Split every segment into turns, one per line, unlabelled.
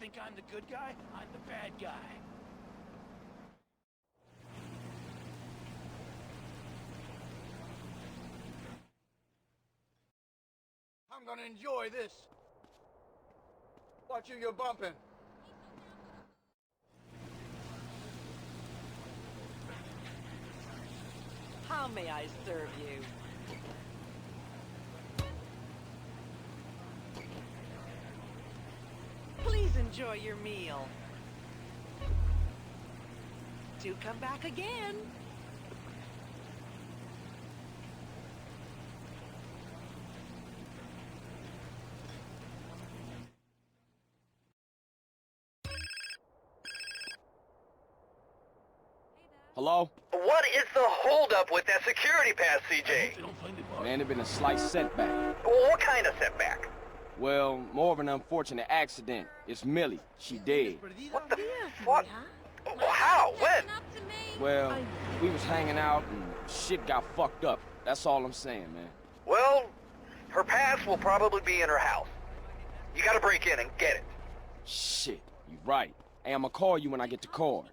think I'm the good guy? I'm the bad guy. I'm gonna enjoy this. Watch who you're bumping.
How may I serve you? Please enjoy your meal. Do come back again.
Hello?
What is the holdup with that security pass, CJ?
Man, it been a slight setback.
What kind of setback?
Well, more of an unfortunate accident. It's Millie. She dead.
What the fuck? How? When?
Well, we was hanging out and shit got fucked up. That's all I'm saying, man.
Well, her pass will probably be in her house. You gotta break in and get it.
Shit, you right. Hey, I'ma call you when I get the card.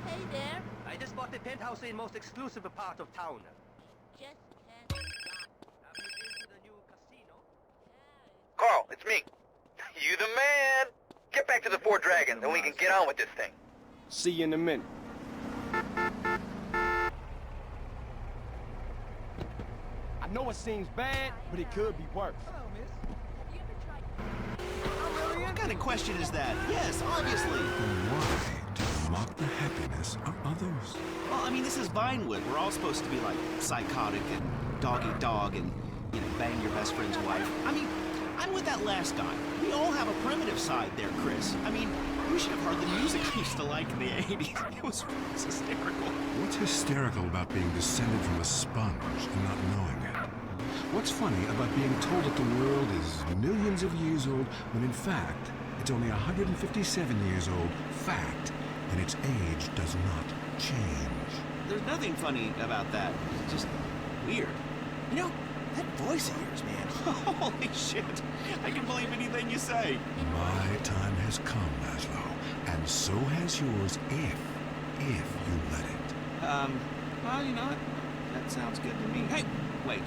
Hey there.
I just bought the penthouse in most exclusive part of town.
Just
Have you been to the new casino?
Carl, it's me. You the man. Get back to the Four Dragons and we can get on with this thing.
See you in a minute. I know it seems bad, but it could be worse.
What kind of question is that? Yes, obviously.
Why do you mock the happiness of others?
Well, I mean, this is Vinewood. We're all supposed to be like psychotic and dog-eat-dog and, you know, bang your best friend's wife. I mean, I'm with that last guy. We all have a primitive side there, Chris. I mean, you should have heard the music I used to like in the 80s. It was hysterical.
What's hysterical about being descended from a sponge and not knowing it? What's funny about being told that the world is millions of years old when in fact it's only 157 years old, fact, and its age does not change?
There's nothing funny about that. It's just weird. You know, that voice of yours, man. Holy shit. I can believe anything you say.
My time has come, Laszlo, and so has yours if you let it.
Well, you know what? That sounds good to me. Hey, wait.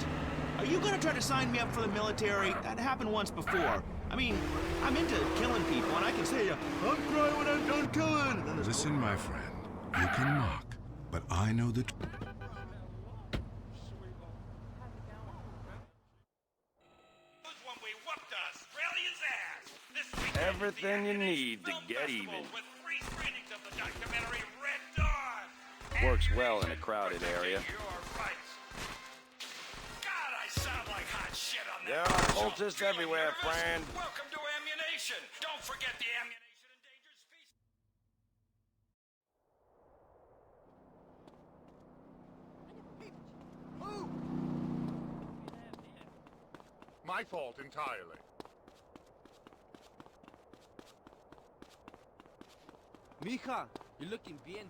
Are you gonna try to sign me up for the military? That happened once before. I mean, I'm into killing people, and I can say, I'll cry when I'm done killing. And then there's
Listen, my friend, you can mock, but I know that...
Everything you need to get even. Works well in a crowded area. There are cultists everywhere, friend.
Welcome to ammunition. Don't forget the ammunition endangered species.
My fault entirely.
Mija, you're looking bien.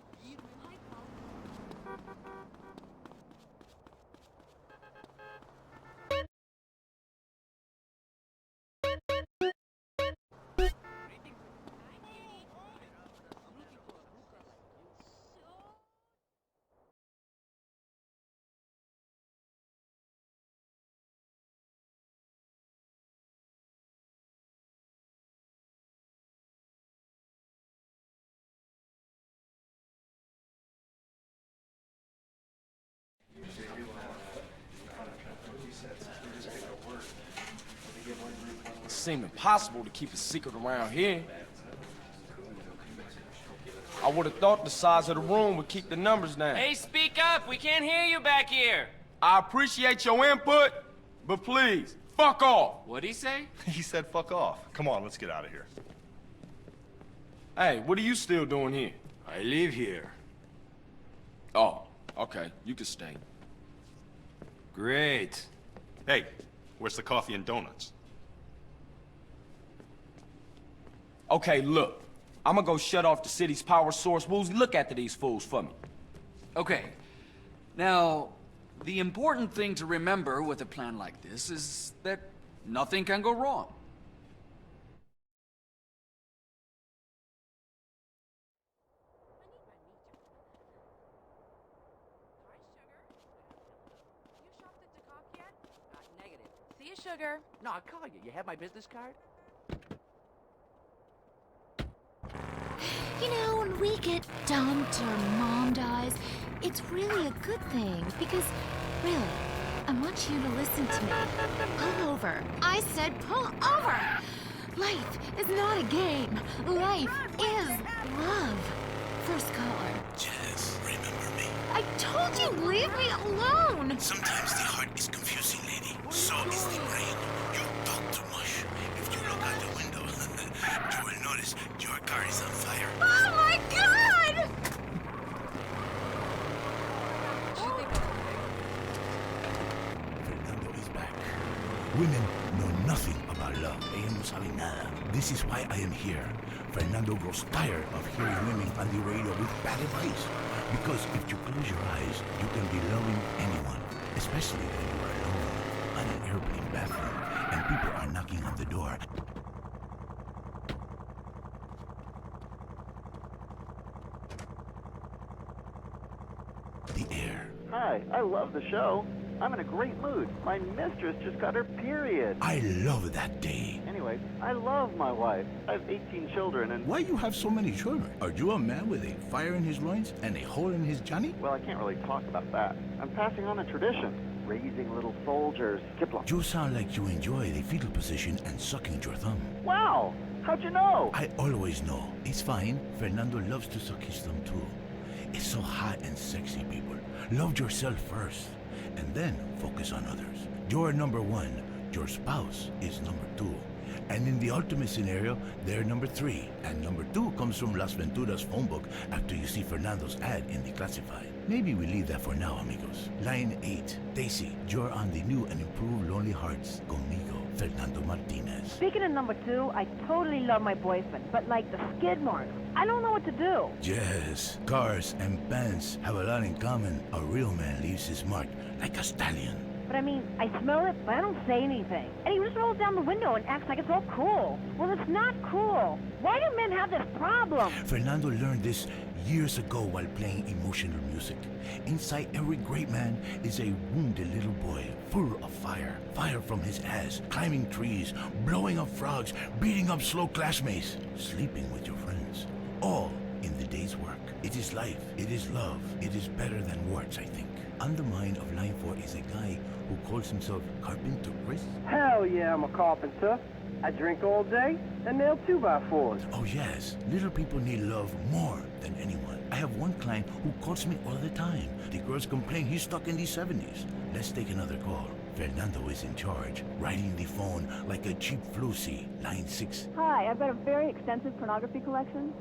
It seemed impossible to keep a secret around here. I would have thought the size of the room would keep the numbers down.
Hey, speak up! We can't hear you back here!
I appreciate your input, but please, fuck off!
What'd he say?
He said fuck off. Come on, let's get out of here.
Hey, what are you still doing here?
I live here.
Oh, okay, you can stay.
Great.
Hey, where's the coffee and donuts?
Okay, look. I'm gonna go shut off the city's power source. Woozy, look after these fools for me.
Okay. Now, the important thing to remember with a plan like this is that nothing can go wrong.
Negative. See you, sugar. No, I'll call you. You have my business card?
You know, when we get dumped or mom dies, it's really a good thing because, really, I want you to listen to me. Pull over. I said pull over! Life is not a game. Life is love. First caller.
Jess, remember me?
I told you, leave me alone!
Sometimes the heart is confusing, lady. So is the brain. You talk too much. If you look out the window, you will notice your car is on fire.
Oh my god!
Fernando is back. Women know nothing about love. Ellos no saben nada. This is why I am here. Fernando grows tired of hearing women on the radio with bad advice. Because if you close your eyes, you can be loving anyone. Especially when you are alone on an airplane bathroom and people are knocking on the door. The air.
Hi, I love the show. I'm in a great mood. My mistress just got her period.
I love that day.
Anyway, I love my wife. I have 18 children and...
Why you have so many children? Are you a man with a fire in his loins and a hole in his Johnny?
Well, I can't really talk about that. I'm passing on a tradition. Raising little soldiers. Kipling.
You sound like you enjoy the fetal position and sucking your thumb.
Wow! How'd you know?
I always know. It's fine. Fernando loves to suck his thumb too. It's so hot and sexy, people. Love yourself first. And then focus on others. You're number one. Your spouse is number two. And in the ultimate scenario, they're number three. And number two comes from Las Venturas phone book after you see Fernando's ad in the classified. Maybe we leave that for now, amigos. Line 8. Daisy, you're on the new and improved Lonely Hearts conmigo, Fernando Martinez.
Speaking of number two, I totally love my boyfriend, but like the skid marks, I don't know what to do.
Yes, cars and pants have a lot in common. A real man leaves his mark like a stallion.
But I mean, I smell it, but I don't say anything. And he just rolls down the window and acts like it's all cool. Well, it's not cool. Why do men have this problem?
Fernando learned this years ago while playing emotional music. Inside every great man is a wounded little boy full of fire. Fire from his ass, climbing trees, blowing up frogs, beating up slow classmates, sleeping with your friends. All in the day's work. It is life. It is love. It is better than words, I think. On the mind of line 4 is a guy who calls himself Carpenter Chris.
Hell yeah, I'm a carpenter. I drink all day and nail 2x4s.
Oh yes, little people need love more than anyone. I have one client who calls me all the time. The girls complain he's stuck in the 70s. Let's take another call. Fernando is in charge, riding the phone like a cheap floozy. Line 6.
Hi, I've got a very extensive pornography collection.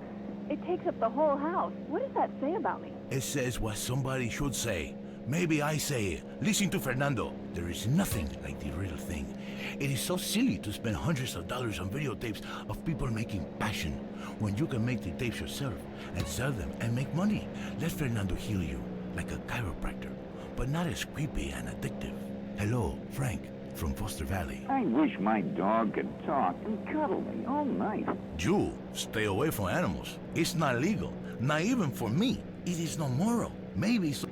It takes up the whole house. What does that say about me?
It says what somebody should say. Maybe I say, listen to Fernando. There is nothing like the real thing. It is so silly to spend hundreds of dollars on videotapes of people making passion when you can make the tapes yourself and sell them and make money. Let Fernando heal you like a chiropractor, but not as creepy and addictive. Hello, Frank from Foster Valley.
I wish my dog could talk and cuddle me all night.
You stay away from animals. It's not legal, not even for me. It is not moral. Maybe so.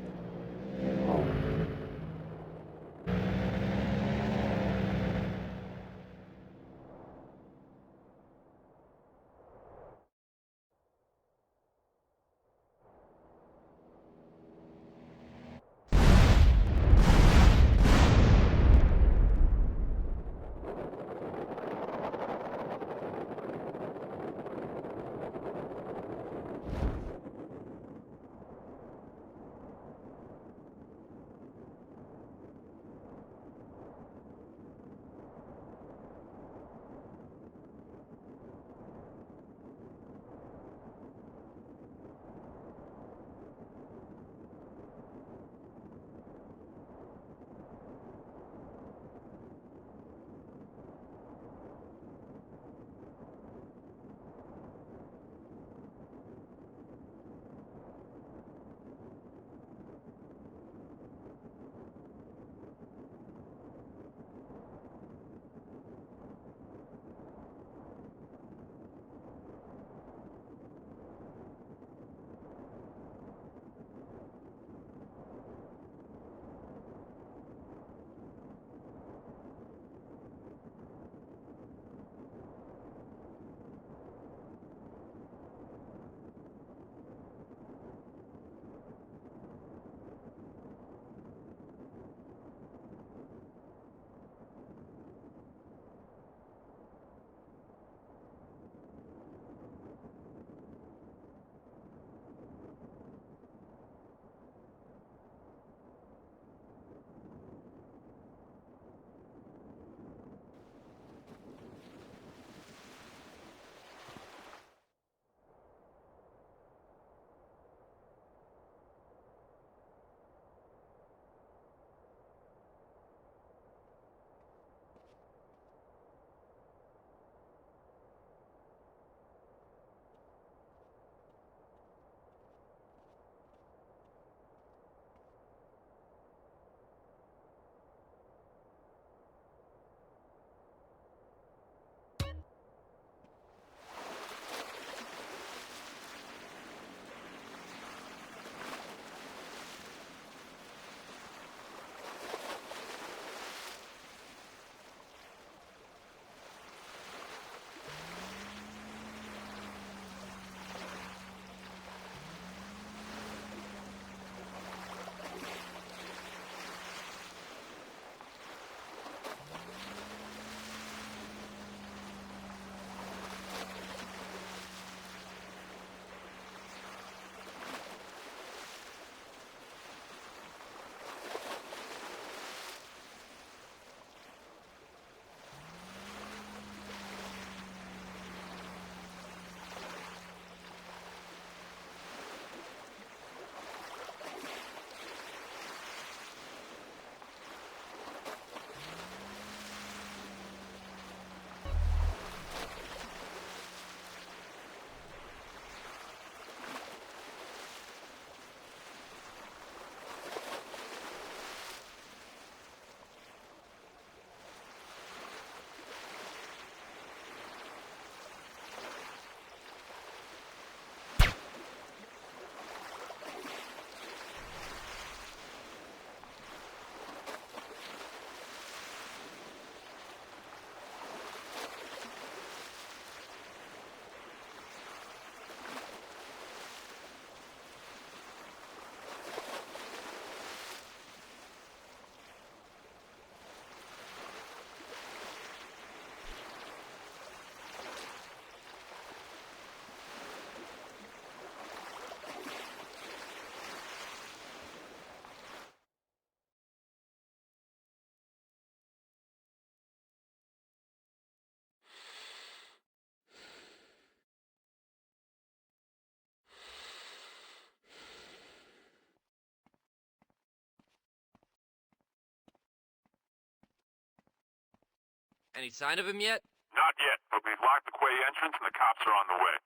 Any sign of him yet?
Not yet, but we've locked the quay entrance and the cops are on the way.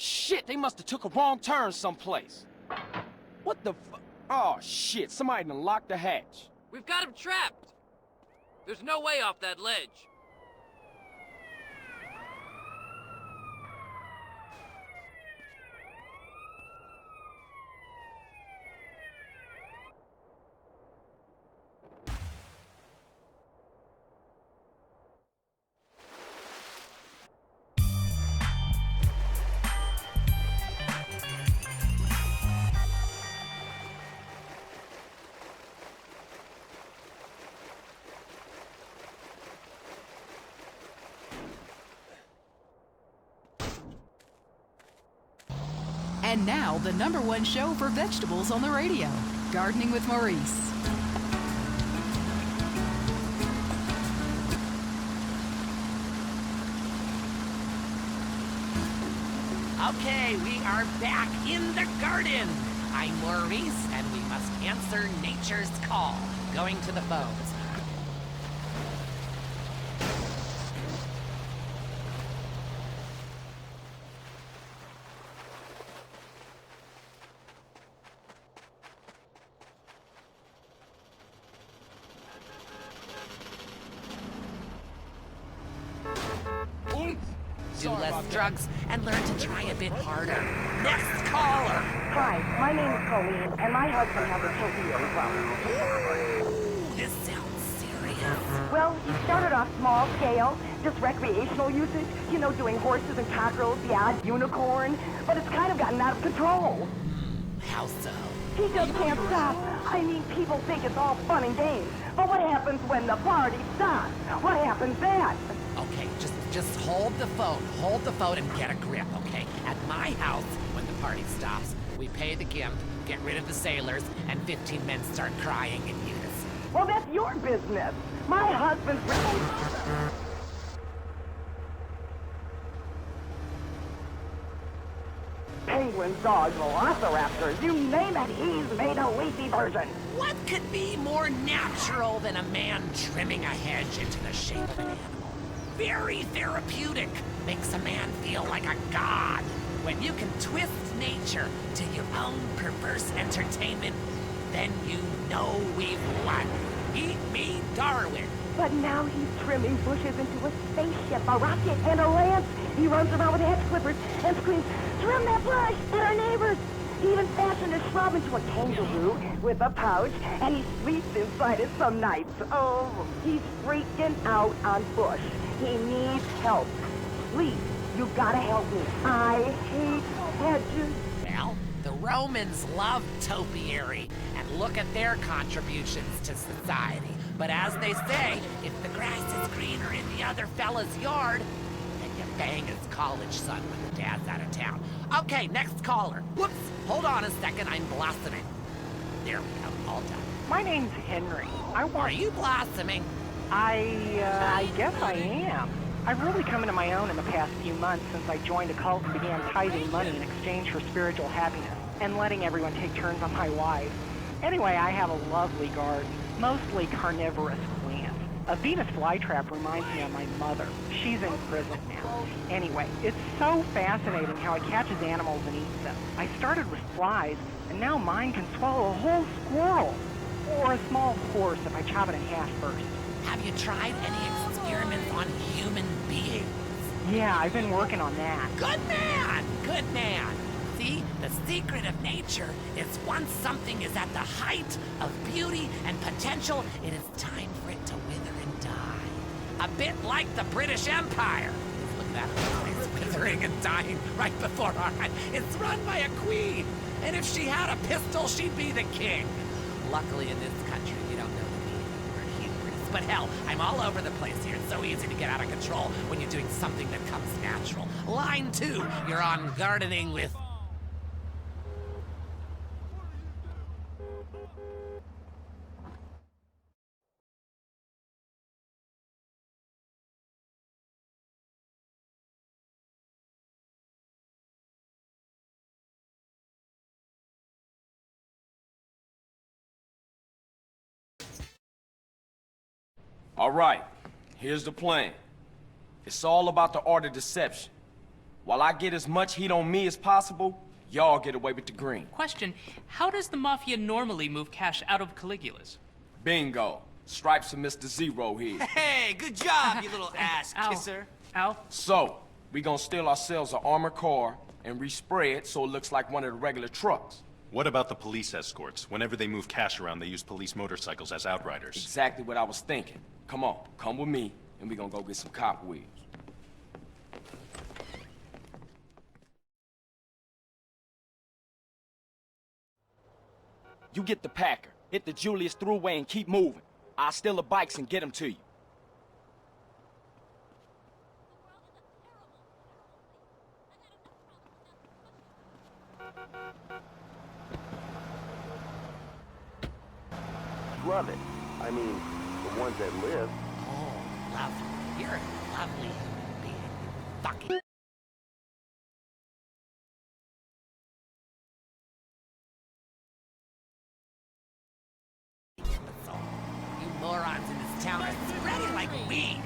Shit, they must have took a wrong turn someplace. What the fu— Oh, shit, somebody done locked the hatch.
We've got him trapped! There's no way off that ledge.
And now, the #1 show for vegetables on the radio, Gardening with Maurice.
Okay, we are back in the garden. I'm Maurice, and we must answer nature's call. Going to the phones. Do less drugs and learn to try a bit harder. Next caller.
Hi, my name is Colleen, and my husband has a torpedo problem.
Ooh, this sounds serious.
Well, he started off small scale, just recreational usage, you know, doing horses and cockerels, the odd unicorn, but it's kind of gotten out of control.
How so?
He just can't stop. I mean, people think it's all fun and games, but what happens when the party stops? What happens then?
Okay, just hold the phone and get a grip, okay? At my house, when the party stops, we pay the gimp, get rid of the sailors, and 15 men start crying in unison.
Well, that's your business. My husband's penguins, dogs, velociraptors, you name it, he's made a leafy version.
What could be more natural than a man trimming a hedge into the shape of an animal? Very therapeutic. Makes a man feel like a god. When you can twist nature to your own perverse entertainment, then you know we've won. Eat me, Darwin.
But now he's trimming bushes into a spaceship, a rocket, and a lance. He runs around with hedge clippers and screams, "Trim that bush!" at our neighbors. He even fashioned a shrub into a kangaroo with a pouch, and he sleeps inside it some nights. Oh, he's freaking out on Bush. He needs help. Please, you gotta help me. I hate hedges.
Well, the Romans loved topiary, and look at their contributions to society. But as they say, if the grass is greener in the other fella's yard, then you bang his college son when the dad's out of town. Okay, next caller. Whoops, hold on a second, I'm blossoming. There we go, all done.
My name's Henry.
Are you blossoming?
I guess I am. I've really come into my own in the past few months since I joined a cult and began tithing money in exchange for spiritual happiness and letting everyone take turns on my wife. Anyway, I have a lovely garden, mostly carnivorous plants. A Venus flytrap reminds me of my mother. She's in prison now. Anyway, it's so fascinating how it catches animals and eats them. I started with flies, and now mine can swallow a whole squirrel. Or a small horse if I chop it in half first.
Have you tried any experiments on human beings?
Yeah, I've been working on that.
Good man! Good man! See, the secret of nature is once something is at the height of beauty and potential, it is time for it to wither and die. A bit like the British Empire. Look at that place withering and dying right before our eyes. It's run by a queen, and if she had a pistol, she'd be the king. Luckily in this country, we don't know the meaning of the word hubris. But hell, I'm all over the place here. It's so easy to get out of control when you're doing something that comes natural. Line 2, you're on gardening with...
All right, here's the plan. It's all about the art of deception. While I get as much heat on me as possible, y'all get away with the green.
Question, how does the Mafia normally move cash out of Caligula's?
Bingo. Stripes of Mr. Zero here.
Hey, good job, you little ass kisser.
Ow.
So, we gonna steal ourselves an armored car and respray it so it looks like one of the regular trucks.
What about the police escorts? Whenever they move cash around, they use police motorcycles as outriders.
Exactly what I was thinking. Come on, come with me, and we gonna go get some cop wheels. You get the Packer, hit the Julius Thruway and keep moving. I'll steal the bikes and get them to you.
Love it. I mean, the ones that live.
Oh, lovely. You're a lovely human being. Fucking... You morons in this town are spreading like weeds.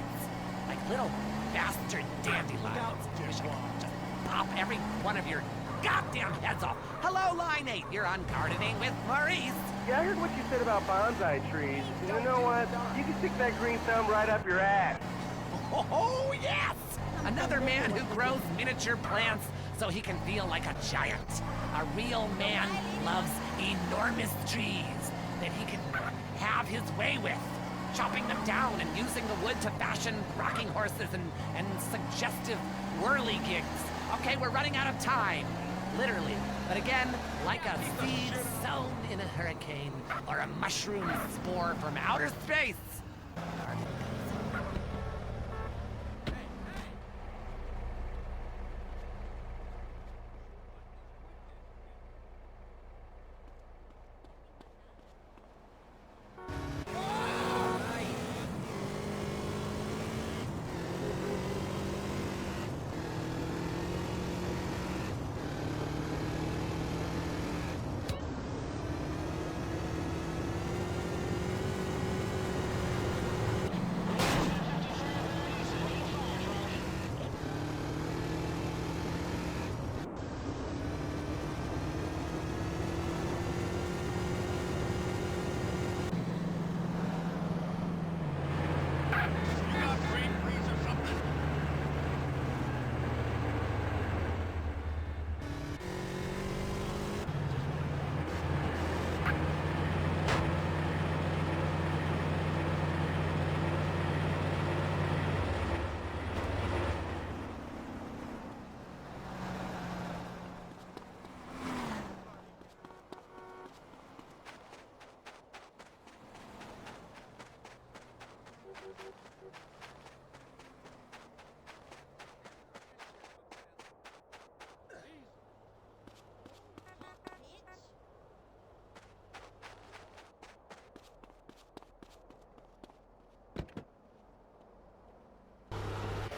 Like little bastard dandelions. I wish I could just pop every one of your goddamn heads off. Hello, Line 8. You're on gardening with Maurice.
Yeah, I heard what you said about bonsai trees. You know what? You can stick that green thumb right up your ass.
Oh, yes! Another man who grows miniature plants so he can feel like a giant. A real man loves enormous trees that he can have his way with, chopping them down and using the wood to fashion rocking horses and suggestive whirligigs. Okay, we're running out of time. Literally. But again, like a seed sown in a hurricane or a mushroom spore from outer space.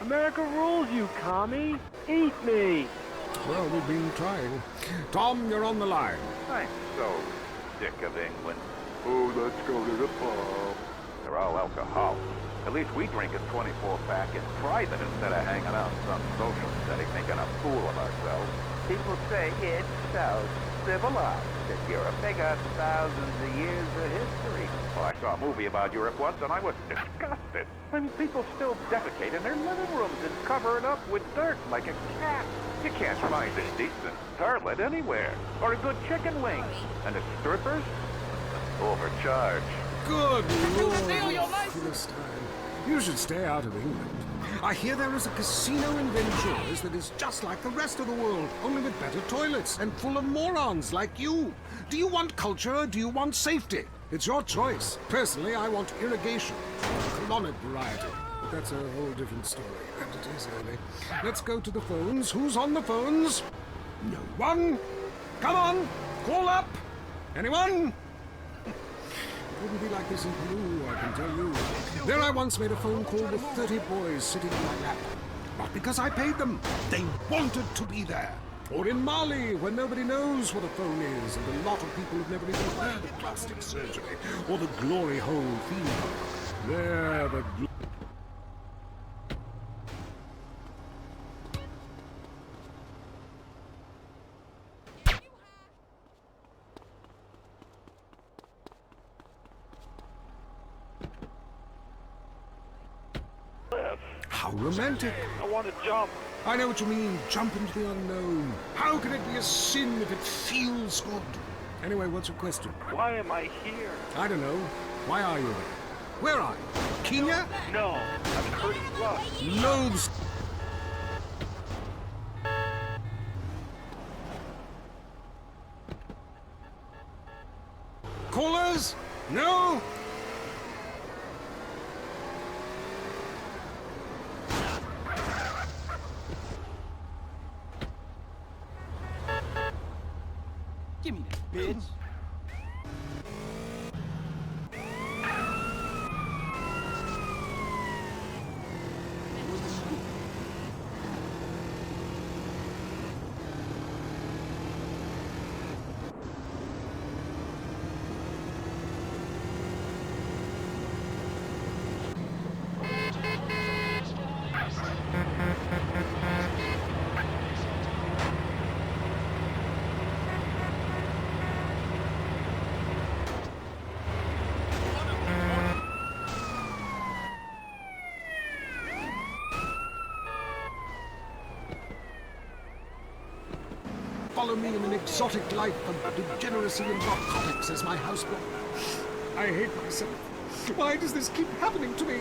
America rules, you commie. Eat me.
Well, we've been trying. Tom, you're on the line.
I'm so sick of England. Oh, let's go to the pub. They're all alcoholics. At least we drink a 24-pack in private instead of hanging out in some social setting making a fool of ourselves. People say it's so civilized that Europe. They got thousands of years of history. Well, I saw a movie about Europe once and I was disgusted. I mean, people still defecate in their living rooms and cover it up with dirt like a cat. You can't find a decent toilet anywhere. Or a good chicken wing. And the strippers? Overcharged.
Good Lord, Philistine. You should stay out of England. I hear there is a casino in Ventures that is just like the rest of the world, only with better toilets and full of morons like you. Do you want culture or do you want safety? It's your choice. Personally, I want irrigation. Colonic variety. But that's a whole different story. And it is early. Let's go to the phones. Who's on the phones? No one. Come on. Call up. Anyone? It wouldn't be like this in Peru, I can tell you. There I once made a phone call with 30 boys sitting in my lap. Not because I paid them. They wanted to be there. Or in Mali, where nobody knows what a phone is, and a lot of people have never even heard of plastic surgery, or the glory hole theme. There, the How romantic.
I want to jump.
I know what you mean. Jump into the unknown. How can it be a sin if it feels good? Anyway, what's your question?
Why am I here?
I don't know. Why are you there? Where are you? Kenya?
No, I'm pretty rough.
Loads. Callers? No?
Give me that, bitch.
Follow me in an exotic life of degeneracy and narcotics as my houseboat. I hate myself. Why does this keep happening to me?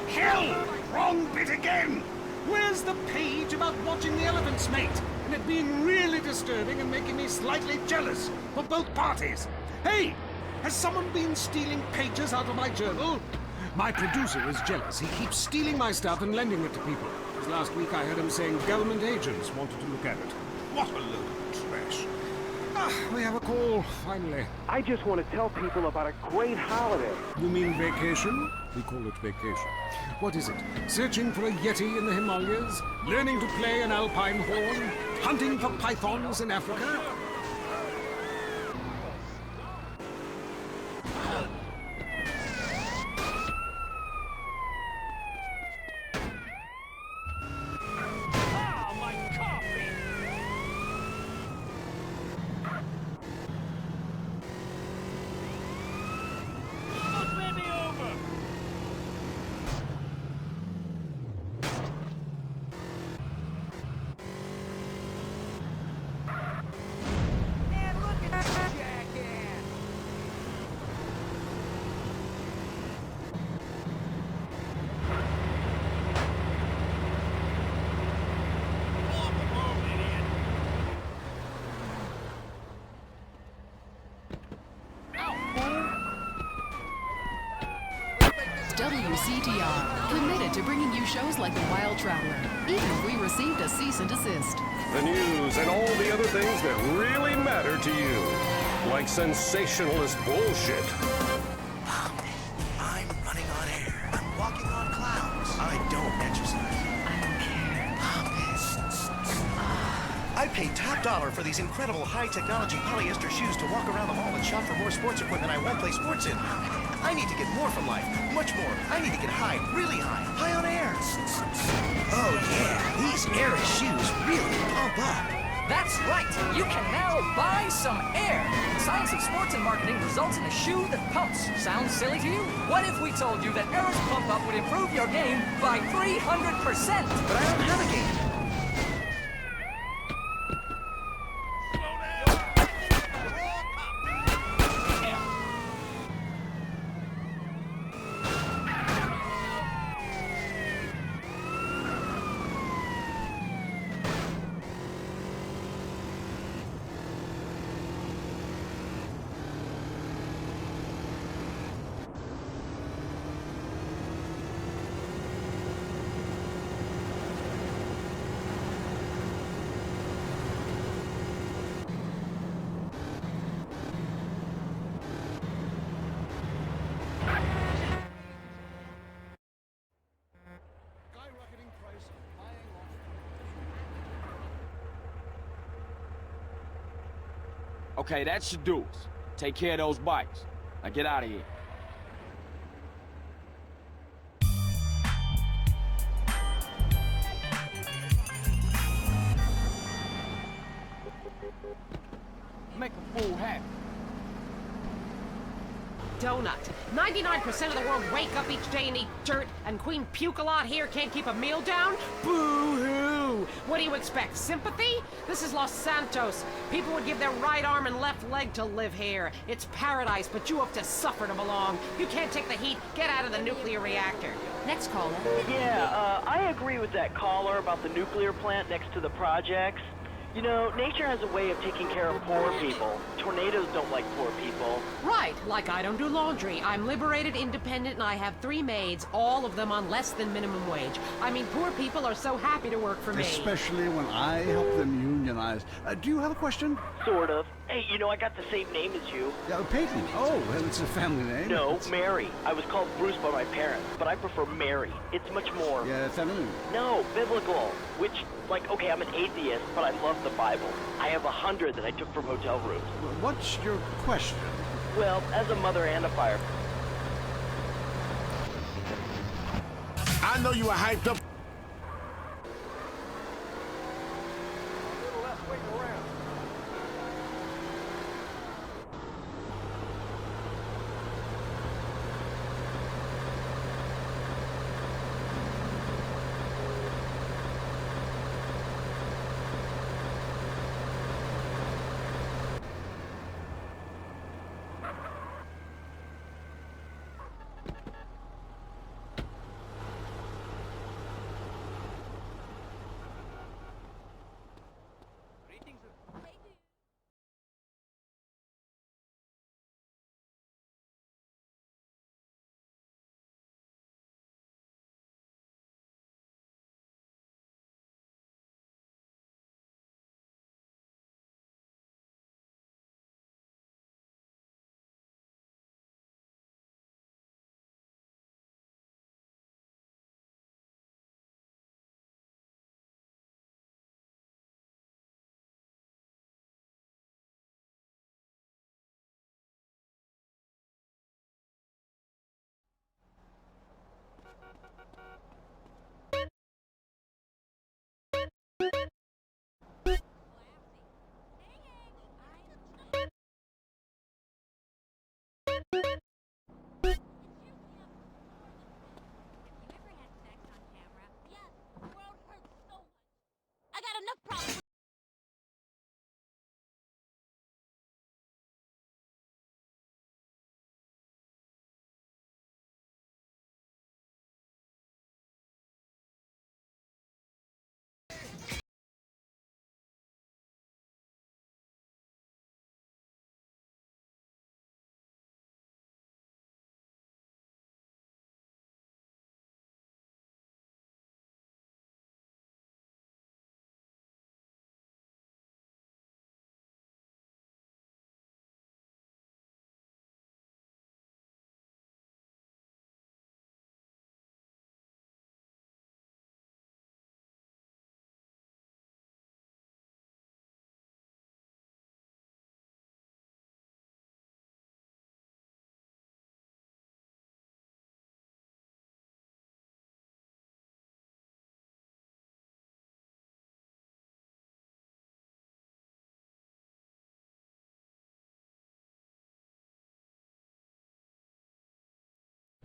Hell! Wrong bit again! Where's the page about watching the elephants mate? And it being really disturbing and making me slightly jealous for both parties. Hey! Has someone been stealing pages out of my journal? My producer is jealous. He keeps stealing my stuff and lending it to people. Because last week I heard him saying government agents wanted to look at it. What a load of trash. We have a call, finally.
I just want to tell people about a great holiday.
You mean vacation? We call it vacation. What is it? Searching for a yeti in the Himalayas? Learning to play an alpine horn? Hunting for pythons in Africa?
WCTR, committed to bringing you shows like The Wild Traveler, even if we received a cease and desist.
The news and all the other things that really matter to you. Like sensationalist bullshit.
I'm running on air. I'm walking on clouds. I don't exercise.
I
paid top dollar for these incredible high-technology polyester shoes to walk around the mall and shop for more sports equipment I won't play sports in. I need to get more from life, much more. I need to get high, really high, high on air. Oh yeah, these Aris shoes really pump up.
That's right! You can now buy some air! The science of sports and marketing results in a shoe that pumps. Sounds silly to you? What if we told you that Air's Pump Up would improve your game by 300%?
But I don't have a game.
Okay, that should do us. Take care of those bikes. Now get out of here. Make a fool happy.
Donut. 99% of the world wake up each day and eat dirt, and Queen Puke-a-Lot here can't keep a meal down? Boo-hoo! What do you expect, sympathy? This is Los Santos. People would give their right arm and left leg to live here. It's paradise, but you have to suffer to belong. You can't take the heat. Get out of the nuclear reactor. Next caller.
Yeah, I agree with that caller about the nuclear plant next to the projects. You know, nature has a way of taking care of poor people. Tornadoes don't like poor people.
Right, like I don't do laundry. I'm liberated, independent, and I have 3 maids, all of them on less than minimum wage. I mean, poor people are so happy to work for me.
Especially when I help them unionize. Do you have a question?
Sort of. Hey, you know, I got the same name as you.
Peyton. Oh, well, it's a family name.
No, Mary. I was called Bruce by my parents, but I prefer Mary. It's much more...
Yeah, feminine.
No, biblical. Which, like, okay, I'm an atheist, but I love the Bible. I have 100 that I took from hotel rooms.
What's your question?
Well, as a mother and a fire...
I know you were hyped up.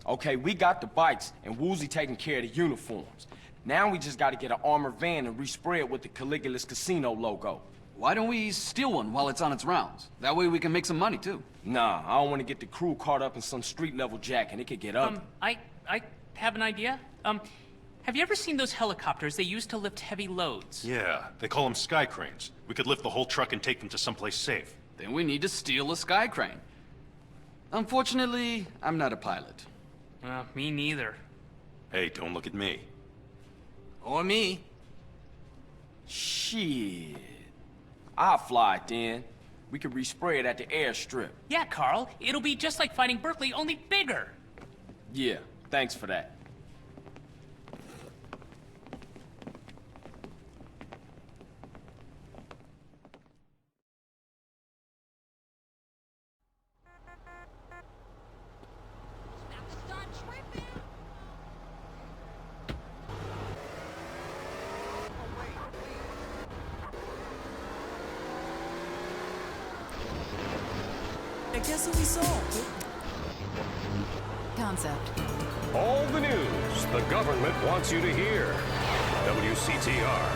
Okay, we got the bikes, and Woozie taking care of the uniforms. Now we just gotta get an armored van and respray it with the Caligula's Casino logo.
Why don't we steal one while it's on its rounds? That way we can make some money, too.
Nah, I don't want to get the crew caught up in some street-level jack, and it could get ugly.
I have an idea. Have you ever seen those helicopters they use to lift heavy loads?
Yeah, they call them sky cranes. We could lift the whole truck and take them to someplace safe.
Then we need to steal a sky crane. Unfortunately, I'm not a pilot.
Me neither.
Hey, don't look at me.
Or me.
Shit. I'll fly it then. We could respray it at the airstrip.
Yeah, Carl. It'll be just like fighting Berkeley, only bigger.
Yeah, thanks for that.
Guess who we saw?
Concept.
All the news the government wants you to hear. WCTR.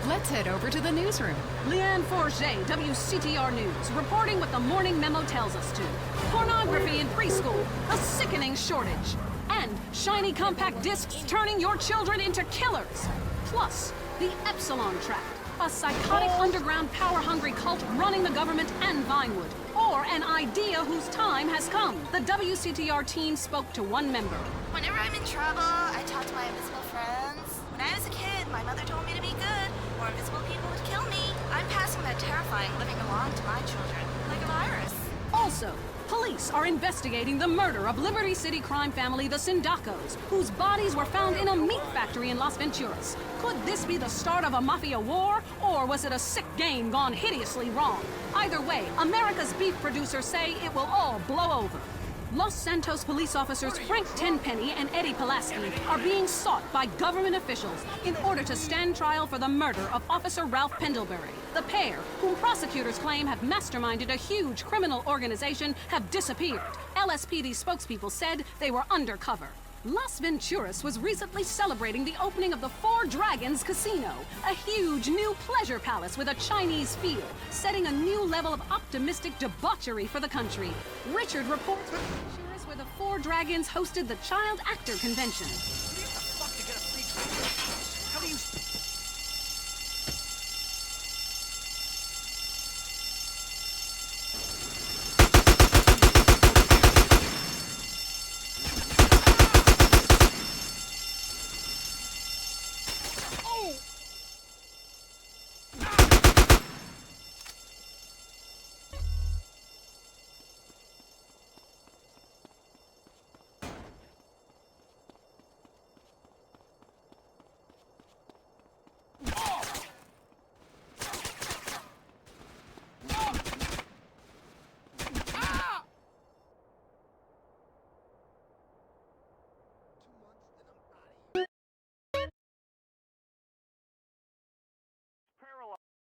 Let's head over to the newsroom.
Leanne Forget, WCTR News, reporting what the morning memo tells us to. Pornography in preschool, a sickening shortage. And shiny compact discs turning your children into killers. Plus, the Epsilon Tract, a psychotic underground power-hungry cult running the government and Vinewood. Or an idea whose time has come. The WCTR team spoke to one member.
Whenever I'm in trouble, I talk to my invisible friends. When I was a kid, my mother told me to be good, or invisible people would kill me. I'm passing that terrifying living along to my children, like a virus.
Also, police are investigating the murder of Liberty City crime family the Sindacos, whose bodies were found in a meat factory in Las Venturas. Could this be the start of a mafia war, or was it a sick game gone hideously wrong? Either way, America's beef producers say it will all blow over. Los Santos police officers Frank Tenpenny and Eddie Pulaski are being sought by government officials in order to stand trial for the murder of Officer Ralph Pendlebury. The pair, whom prosecutors claim have masterminded a huge criminal organization, have disappeared. LSPD spokespeople said they were undercover. Las Venturas was recently celebrating the opening of the Four Dragons Casino, a huge new pleasure palace with a Chinese feel, setting a new level of optimistic debauchery for the country. Richard reports from Venturas where the Four Dragons hosted the Child Actor Convention.
How do you...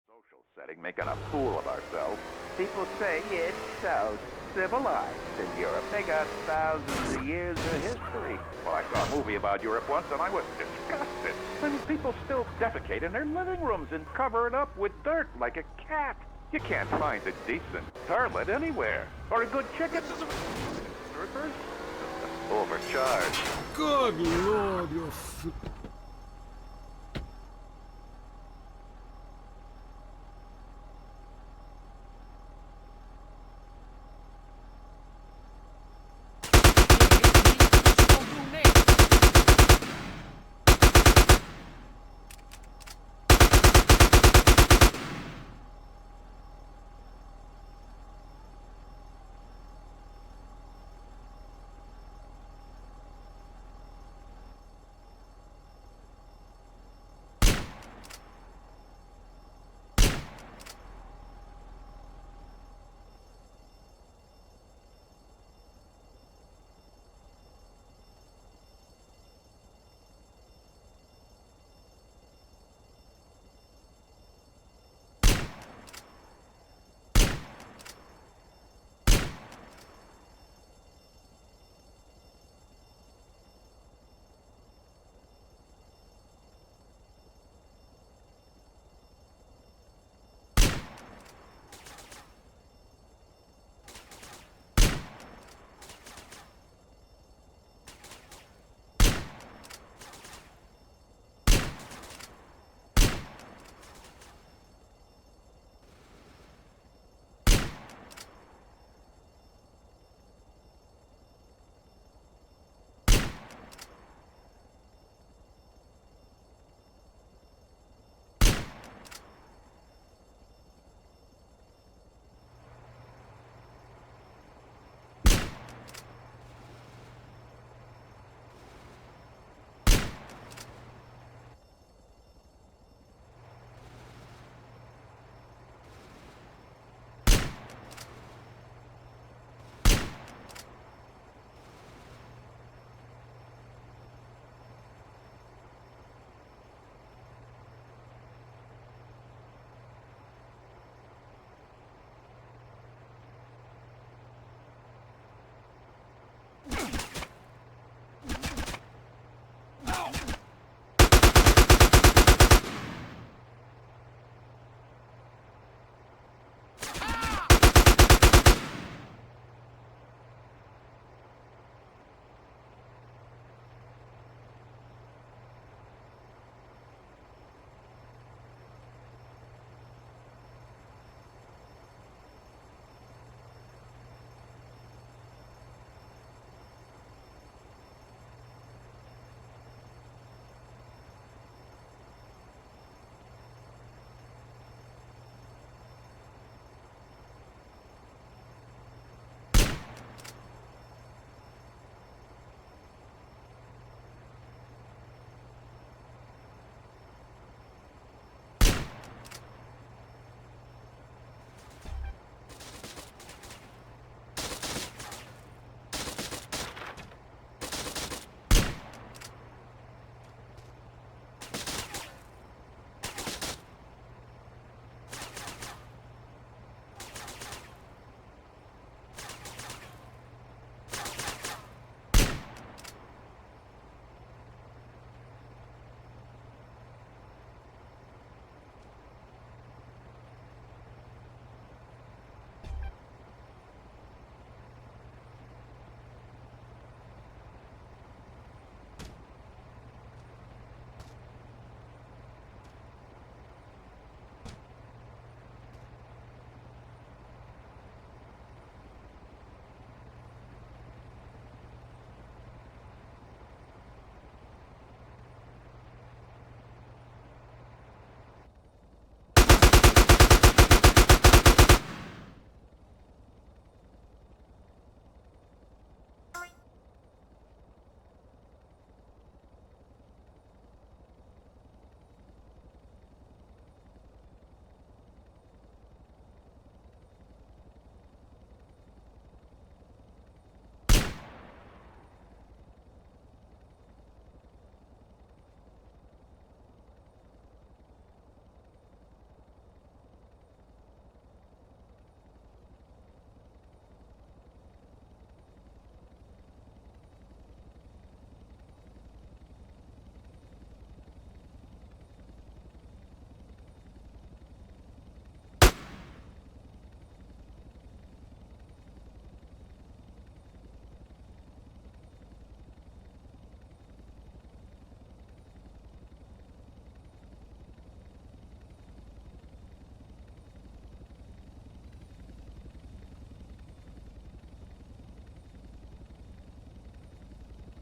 Social setting, making a fool of ourselves. People say it's so civilized in Europe. They got thousands of years of history. Well, I saw a movie about Europe once, and I was disgusted. And people still defecate in their living rooms and cover it up with dirt like a cat. You can't find a decent toilet anywhere. Or a good chicken. Strippers? Overcharged.
Good Lord, you're...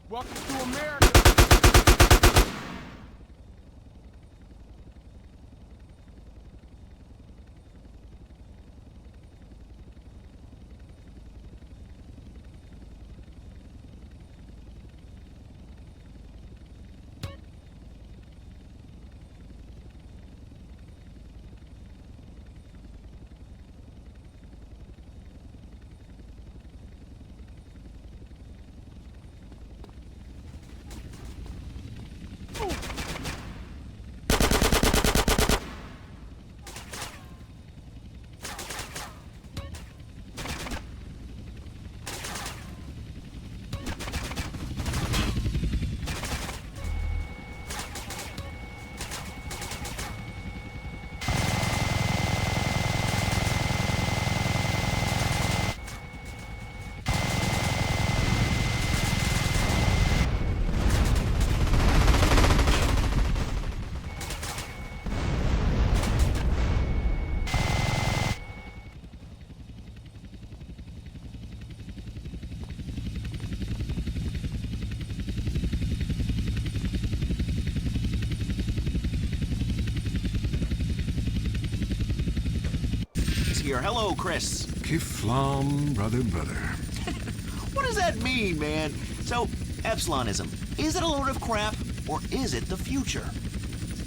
Welcome to America.
Here. Hello, Chris.
Kiflam, brother.
What does that mean, man? So, Epsilonism, is it a load of crap, or is it the future?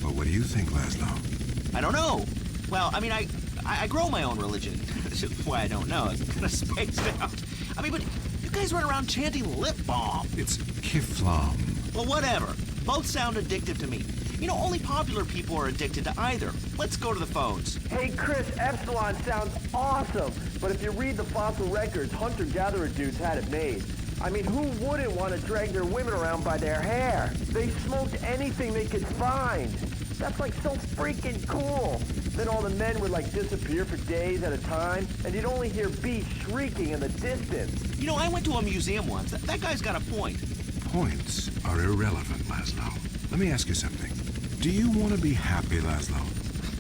Well, what do you think, Laszlo?
I don't know. Well, I mean, I grow my own religion. That's why I don't know. It's kind of spaced out. I mean, but you guys run around chanting lip balm.
It's Kiflam.
Well, whatever. Both sound addictive to me. You know, only popular people are addicted to either. Let's go to the phones.
Hey, Chris, Epsilon sounds awesome. But if you read the fossil records, hunter-gatherer dudes had it made. I mean, who wouldn't want to drag their women around by their hair? They smoked anything they could find. That's like so freaking cool. Then all the men would like disappear for days at a time, and you'd only hear bees shrieking in the distance.
You know, I went to a museum once. That guy's got a point.
Points are irrelevant, Laszlo. Let me ask you something. Do you want to be happy, Laszlo?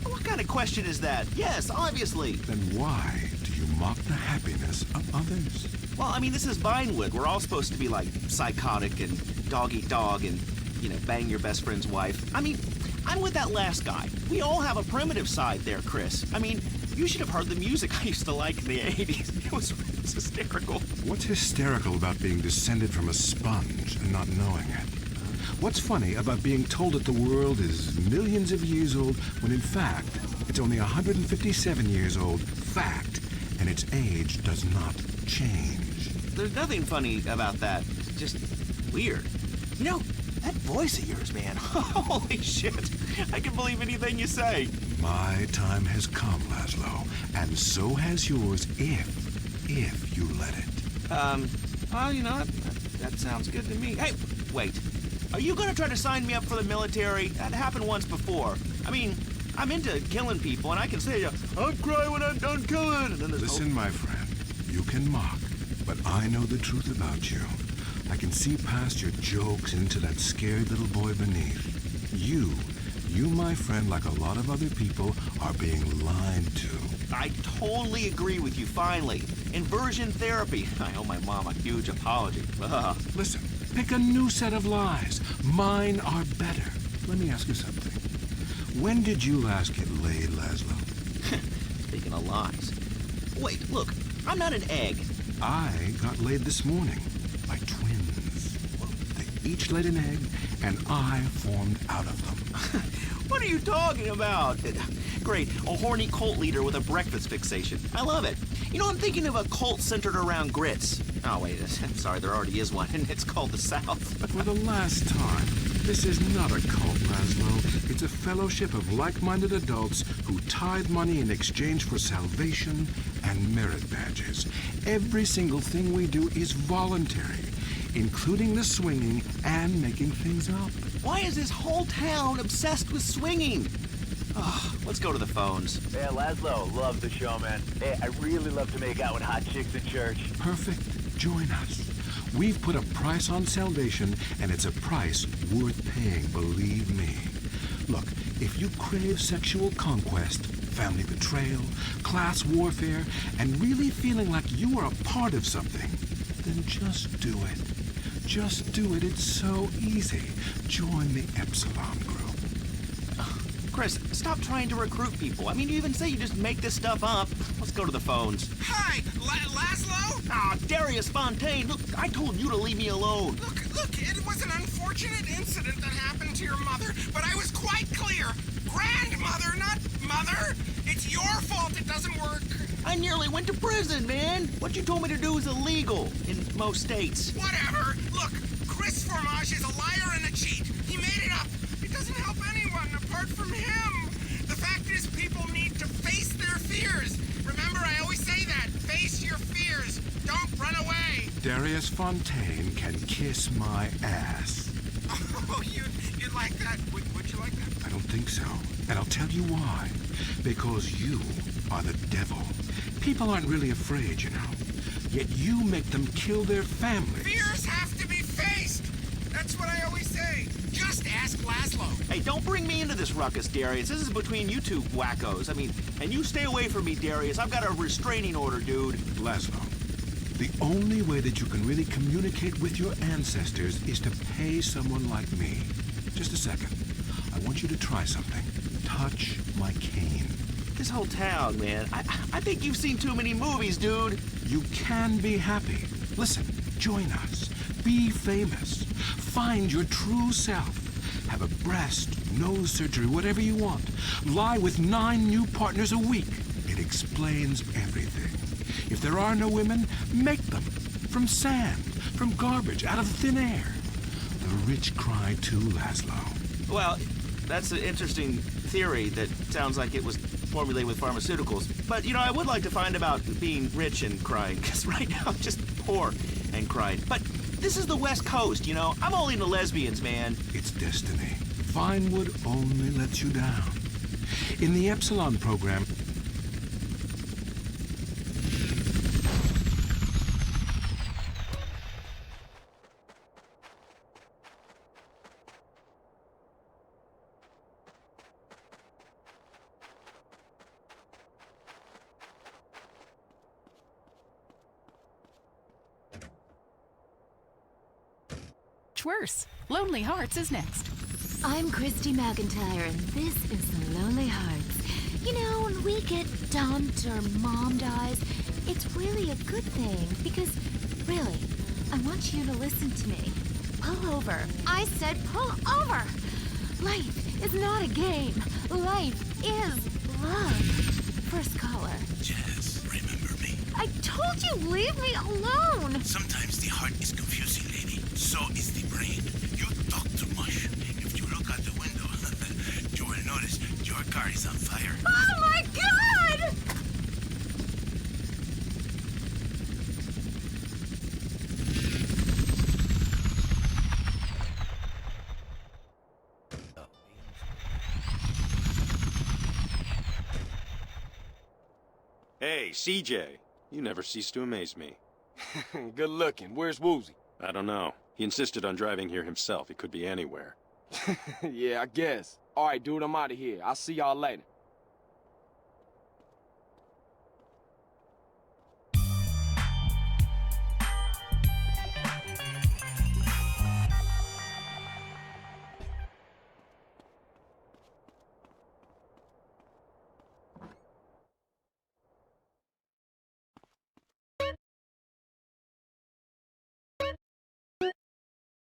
What kind of question is that? Yes, obviously.
Then why do you mock the happiness of others?
Well, I mean, this is Vinewood. We're all supposed to be like psychotic and dog-eat-dog and, you know, bang your best friend's wife. I mean, I'm with that last guy. We all have a primitive side there, Chris. I mean, you should have heard the music I used to like in the 80s. It was hysterical.
What's hysterical about being descended from a sponge and not knowing it? What's funny about being told that the world is millions of years old when in fact it's only 157 years old, fact, and its age does not change?
There's nothing funny about that. It's just weird. You know, that voice of yours, man. Holy shit. I can believe anything you say.
My time has come, Laszlo, and so has yours if you let it.
Well, you know, that sounds good to me. Hey, wait. Are you gonna try to sign me up for the military? That happened once before. I mean, I'm into killing people, and I can say, I'll cry when I'm done killing. And then
Listen, my friend, you can mock, but I know the truth about you. I can see past your jokes into that scared little boy beneath. You, my friend, like a lot of other people, are being lied to.
I totally agree with you, finally. Inversion therapy. I owe my mom a huge apology.
Listen, pick a new set of lies. Mine are better. Let me ask you something. When did you last get laid, Laszlo?
Speaking of lies. Wait, look, I'm not an egg.
I got laid this morning by twins. Well, they each laid an egg, and I formed out of them.
What are you talking about? Great, a horny cult leader with a breakfast fixation. I love it. You know, I'm thinking of a cult centered around grits. Oh, wait, I'm sorry, there already is one, and it's called the South.
For the last time, this is not a cult, Laszlo. It's a fellowship of like-minded adults who tithe money in exchange for salvation and merit badges. Every single thing we do is voluntary, including the swinging and making things up.
Why is this whole town obsessed with swinging? Oh, let's go to the phones.
Hey, Laszlo, love the show, man. Hey, I really love to make out with hot chicks in church.
Perfect. Join us. We've put a price on salvation, and it's a price worth paying, believe me. Look, if you crave sexual conquest, family betrayal, class warfare, and really feeling like you are a part of something, then just do it. Just do it. It's so easy. Join the Epsilon group.
Chris, stop trying to recruit people. I mean, you even say you just make this stuff up. Let's go to the phones.
Hi, Laszlo?
Ah, Darius Fontaine, look, I told you to leave me alone.
Look, it was an unfortunate incident that happened to your mother, but I was quite clear. Grandmother, not mother. It's your fault it doesn't work.
I nearly went to prison, man. What you told me to do is illegal in most states.
Whatever. Look, Chris Formage is a liar and a cheat. He made it up. It doesn't help anyone apart from him. The fact is, people need to face their fears. Remember, I always say that. Face your fears. Don't run away.
Darius Fontaine can kiss my ass.
Oh, you'd like that? Would you like that?
I don't think so. And I'll tell you why. Because you are the devil. People aren't really afraid, you know. Yet you make them kill their families.
Fears have to be faced. That's what I always say. Just ask Laszlo.
Hey, don't bring me into this ruckus, Darius. This is between you two wackos. I mean, and you stay away from me, Darius. I've got a restraining order, dude.
Laszlo, the only way that you can really communicate with your ancestors is to pay someone like me. Just a second. I want you to try something. Touch my cane.
This whole town, man. I think you've seen too many movies, dude.
You can be happy. Listen, join us. Be famous. Find your true self. Have a breast, nose surgery, whatever you want. Lie with 9 new partners a week. It explains everything. If there are no women, make them. From sand, from garbage, out of thin air. The rich cry too, Laszlo.
Well, that's an interesting theory that sounds like it was formulated with pharmaceuticals. But, you know, I would like to find about being rich and crying, because right now I'm just poor and crying. But this is the West Coast, you know? I'm only into lesbians, man.
It's destiny. Vinewood only lets you down. In the Epsilon program,
Worse. Lonely Hearts is next.
I'm Christy McIntyre, and this is Lonely Hearts. You know, when we get dumped or mom dies, it's really a good thing, because, really, I want you to listen to me. Pull over. I said pull over! Life is not a game. Life is love. First caller.
Jess, remember me.
I told you, leave me alone!
Sometimes the heart is confusing, lady. So is the brain. You talk too much. If you look out the window, you will notice your car is on fire.
Oh my God!
Hey, CJ. You never cease to amaze me.
Good looking. Where's Woozy?
I don't know. He insisted on driving here himself. He could be anywhere.
Yeah, I guess. All right, dude, I'm out of here. I'll see y'all later.